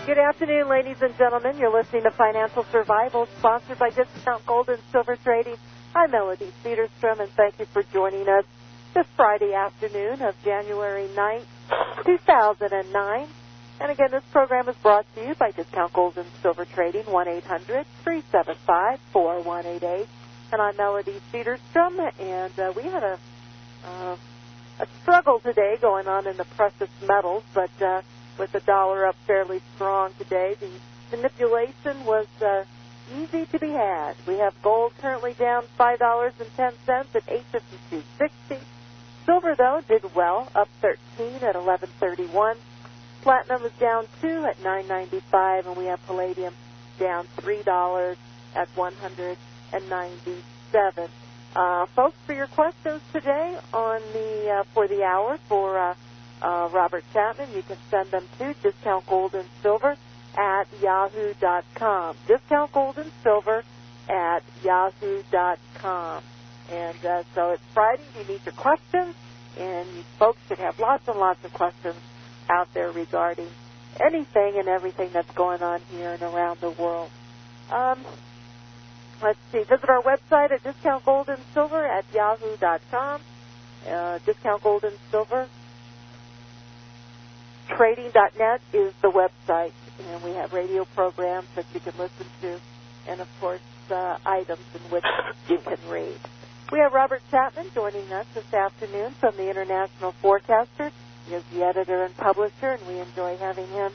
Good afternoon, ladies and gentlemen. You're listening to Financial Survival, sponsored by Discount Gold and Silver Trading. I'm Melody Cedarstrom, and thank you for joining us this Friday afternoon of January 9th, 2009. And again, this program is brought to you by Discount Gold and Silver Trading, 1-800-375-4188. And I'm Melody Cedarstrom, and we had a struggle today going on in the precious metals, but with the dollar up fairly strong today, the manipulation was easy to be had. We have gold currently down $5.10 at $852.60. Silver, though, did well, up 13 at $11.31. Platinum is down 2 at $9.95, and we have palladium down $3 at $197. Folks, for your questions today on the for the hour for Robert Chapman, you can send them to Discount Gold and Silver at yahoo.com. Discount Gold and Silver at yahoo.com. And so it's Friday. You need your questions, and you folks should have lots and lots of questions out there regarding anything and everything that's going on here and around the world. Let's see. Visit our website at Discount Gold and Silver at yahoo.com. Discount Gold and Silver Trading.net is the website, and we have radio programs that you can listen to, and, of course, items in which you can read. We have Robert Chapman joining us this afternoon from the International Forecaster. He is the editor and publisher, and we enjoy having him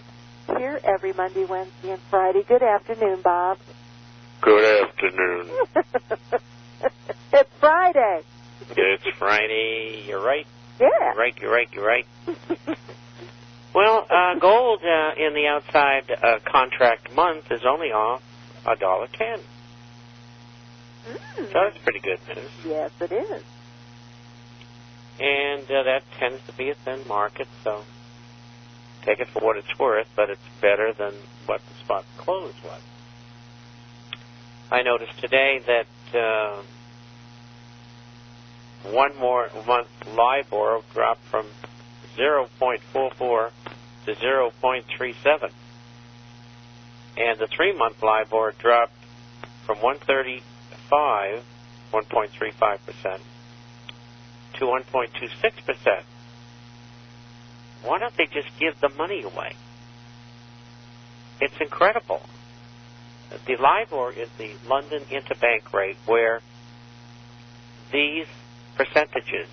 here every Monday, Wednesday, and Friday. Good afternoon, Bob. Good afternoon. It's Friday. It's Friday. You're right. Yeah. You're right. Well, gold in the outside contract month is only off $1.10. So that's pretty good news. Yes, it is. And that tends to be a thin market, so take it for what it's worth, but it's better than what the spot close was. I noticed today that 1 month LIBOR dropped from 0.44 to 0.37. And the 3-month LIBOR dropped from 1.35% to 1.26%. Why don't they just give the money away? It's incredible. The LIBOR is the London interbank rate, where these percentages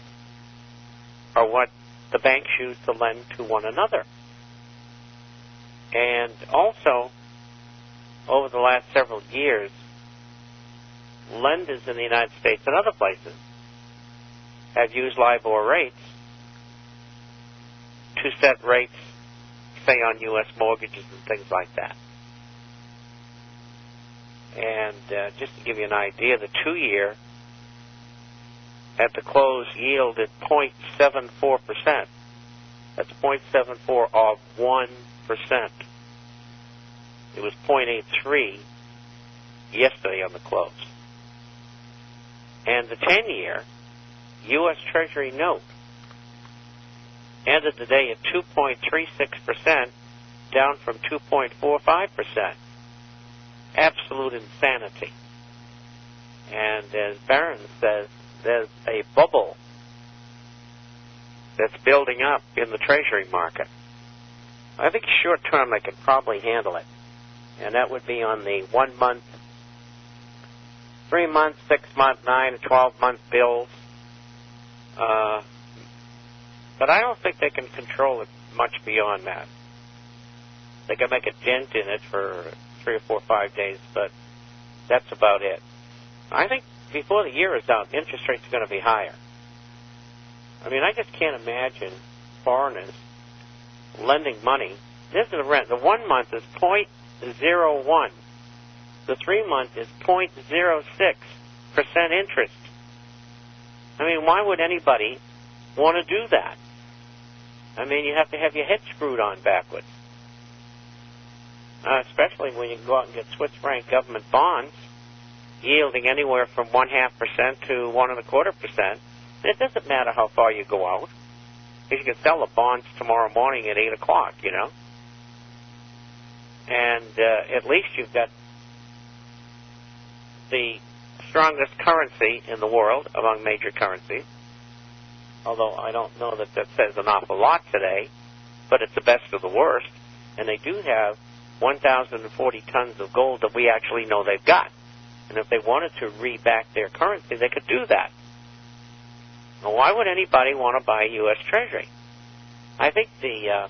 are what the banks use to lend to one another. And also, over the last several years, lenders in the United States and other places have used LIBOR rates to set rates, say, on U.S. mortgages and things like that. And just to give you an idea, the 2-year at the close yielded 0.74%. That's 0.74 of 1%. It was 0.83 yesterday on the close. And the 10-year U.S. Treasury note ended the day at 2.36%, down from 2.45%. Absolute insanity. And as Barron says, there's a bubble that's building up in the Treasury market. I think short term I could probably handle it. And that would be on the 1 month, 3 month, 6 month, 9 and 12-month bills. But I don't think they can control it much beyond that. They can make a dent in it for 3 or 4 or 5 days, but that's about it. I think before the year is out, interest rates are going to be higher. I mean, I just can't imagine foreigners lending money. This is the rent. The 1 month is 0.01. The 3 month is 0.06% interest. I mean, why would anybody want to do that? I mean, you have to have your head screwed on backwards. Especially when you go out and get Swiss franc government bonds, yielding anywhere from 0.5% to 1.25%. It doesn't matter how far you go out, because you can sell the bonds tomorrow morning at 8 o'clock, you know. And at least you've got the strongest currency in the world among major currencies, although I don't know that that says an awful lot today, but it's the best of the worst. And they do have 1,040 tons of gold that we actually know they've got. And if they wanted to reback their currency, they could do that. Now, why would anybody want to buy U.S. Treasury? I think the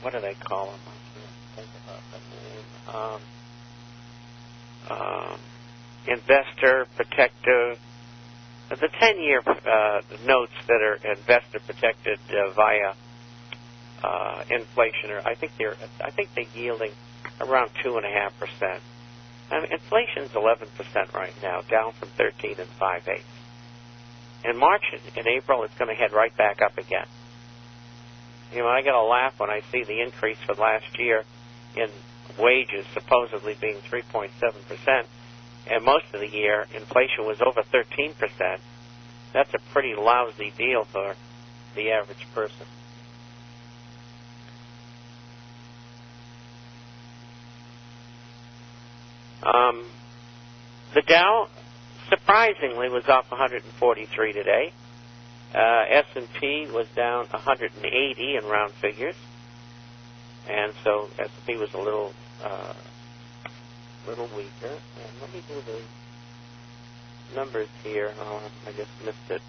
what do they call them? I can't think about the name. Investor protective. The 10-year notes that are investor protected via inflation, I think they're yielding around 2.5%. I mean, inflation's 11% right now, down from 13 5/8. In March and April, it's going to head right back up again. You know, I get a laugh when I see the increase for last year in wages supposedly being 3.7%, and most of the year inflation was over 13%. That's a pretty lousy deal for the average person. The Dow, surprisingly, was off 143 today. S&P was down 180 in round figures, and so S&P was a little weaker. And let me do the numbers here. Oh, I just missed it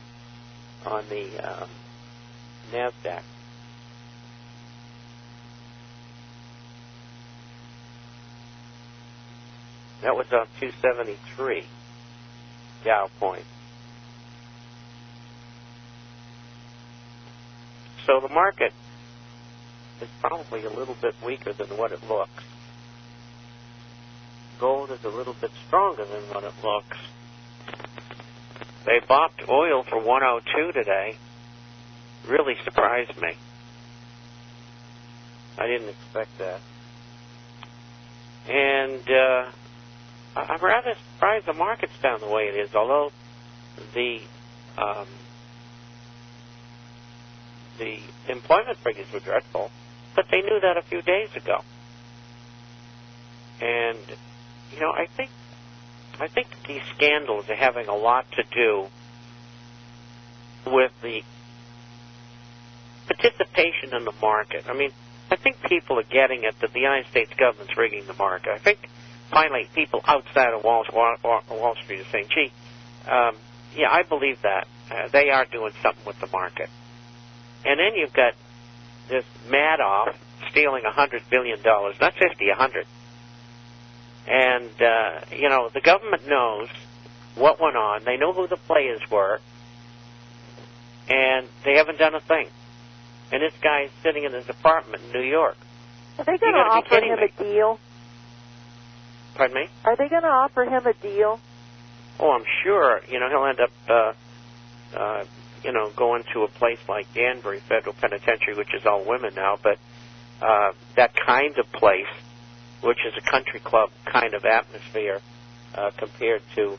on the NASDAQ. That was up 273 Dow points. So the market is probably a little bit weaker than what it looks. Gold is a little bit stronger than what it looks. They bopped oil for 102 today. Really surprised me. I didn't expect that. And I'm rather surprised the market's down the way it is, although the employment figures were dreadful, but they knew that a few days ago. And, you know, I think these scandals are having a lot to do with the participation in the market. I mean, I think people are getting it that the United States government's rigging the market. I think finally people outside of Wall Street are saying, gee, yeah, I believe that. They are doing something with the market. And then you've got this Madoff stealing $100 billion, not 50, 100. And, you know, the government knows what went on. They know who the players were. And they haven't done a thing. And this guy's sitting in his apartment in New York. Are they going to offer him a deal? Pardon me? Are they going to offer him a deal? Oh, I'm sure. You know, he'll end up, you know, going to a place like Danbury Federal Penitentiary, which is all women now, but that kind of place, which is a country club kind of atmosphere compared to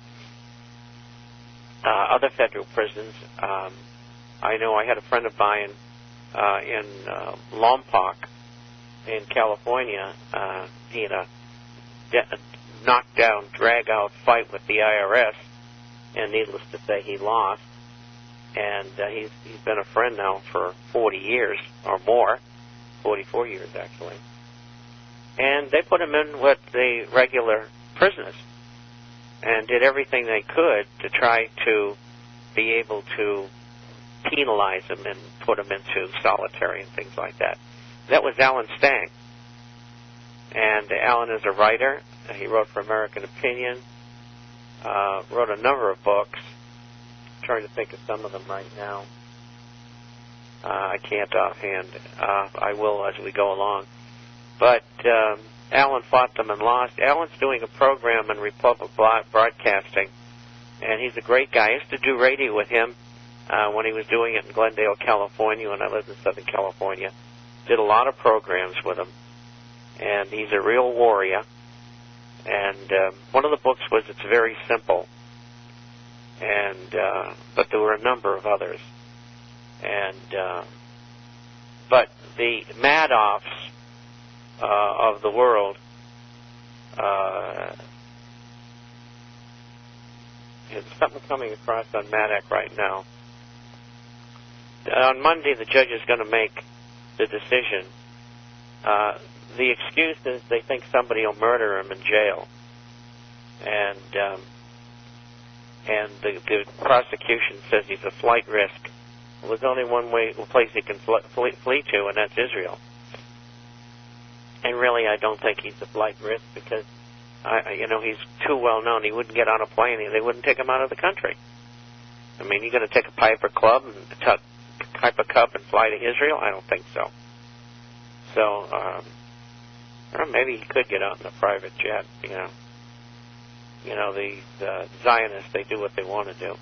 other federal prisons. I know I had a friend of mine in Lompoc in California. He had a knockdown, drag-out fight with the IRS, and needless to say, he lost. And he's been a friend now for 40 years or more, 44 years actually. And they put him in with the regular prisoners and did everything they could to try to be able to penalize him and put him into solitary and things like that. That was Alan Stang. And Alan is a writer. He wrote for American Opinion, wrote a number of books. I'm trying to think of some of them right now. I can't offhand. I will as we go along. But Alan fought them and lost. Alan's doing a program in Republic Broadcasting, and he's a great guy. I used to do radio with him when he was doing it in Glendale, California, when I lived in Southern California. Did a lot of programs with him, and he's a real warrior. And one of the books was It's Very Simple, and but there were a number of others. And but the Madoffs of the world, there's something coming across on Maddox right now. On Monday, the judge is going to make the decision. The excuse is they think somebody will murder him in jail, and the prosecution says he's a flight risk. Well, there's only one place he can flee to, and that's Israel. And really, I don't think he's a flight risk because, he's too well known. He wouldn't get on a plane. They wouldn't take him out of the country. I mean, you're going to take a Piper Cub and fly to Israel? I don't think so. So, or maybe he could get out in a private jet. The Zionists, they do what they want to do.